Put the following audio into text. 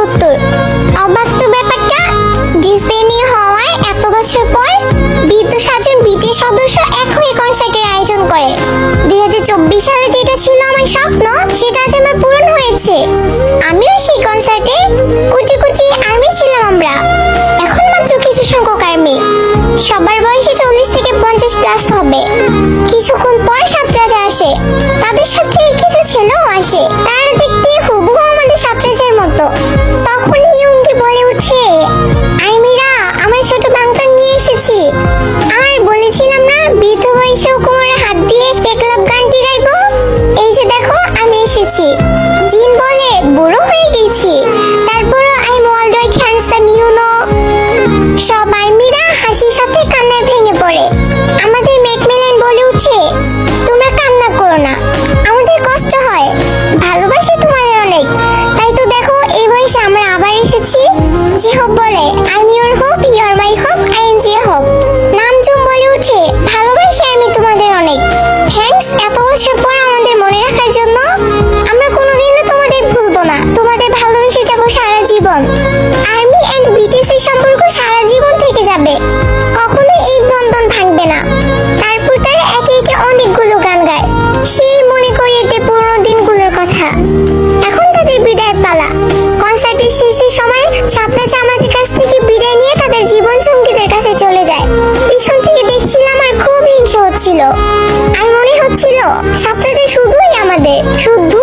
1970। অবাক তো ব্যাপারটা, ডিসব্যান্ডিং হওয়ার এত বছর পর বৃদ্ধ সাতজন বিটিএস সদস্য এক হয়ে কনসার্টের আয়োজন করে। 2024 সালে যেটা ছিল আমার স্বপ্ন, সেটা আজ আমার পূরণ হয়েছে। আমিও সেই কনসার্টে কোটি কোটি আর্মি ছিলাম আমরা। এখন মাত্র কিছু সংখ্যক আর্মি, সবার বয়সে 40 থেকে 50 প্লাস হবে। কিছুক্ষণ পর সাতরাজা আসে, তাদের সাথে কিছু ছেলেও আসে। তারা দেখতে হুবহু আমাদের সাতরাজার মতো। তখন ইয়ুঙ্গি বলে ওঠে, আর্মিরা, আমরা ছোট বাংকার নিয়ে এসেছি। আর বলেছিলাম না বৃদ্ধ বয়সেও কোমরে হাত দিয়ে একলাভ গানটি গাইবো? এই যে দেখো আমি এসেছি। জিন বলে, বুড়ো হয়ে গেছি, তারপরও I am alright handsome you know. সব আর্মিরা হাসির সাথে কান্নায় ভেঙে পড়ে। আমাদের ম্যাকমিলান বলে উঠে, তোমরা কান্না করো না, আমাদের কষ্ট হয়, ভালোবাসি তোমাদের অনেক। তাই তো দেখো এই বয়সে আমরা আবার এসেছি। জিহব বলে, I am your hope, you are my hope, I am J Hope. Namjoon বলে উঠে, ভালোবাসি আমি তোমাদের অনেক। থ্যাঙ্কস এত বছর পর আমাদের মনে রাখার জন্য। আমরা কোনোদিনও তোমাদের ভুলবো না, তোমাদের ভালোবেসে যাবো সারা জীবন। আর্মি এন্ড বিটিএস সম্পর্ক সারা জীবন থেকে যাবে, কখনোই এই বন্ধন ভাঙবে না। তারপর তারা একে একে অনেকগুলো গান গায়, সেই মনে করিয়ে দেয় পুরোনো দিনগুলোর কথা। এখন তাদের বিদায়ের পালা। কনসার্টের শেষের সময় সাতরাজা আমাদের কাছ থেকে বিদায় নিয়ে তাদের জীবন সঙ্গীদের কাছে চলে যায়। পিছন থেকে দেখছিলাম আর খুব হিংসা হচ্ছিল, আর মনে হচ্ছিল সাতরাজা শুধুই আমাদের, শুদ্ধ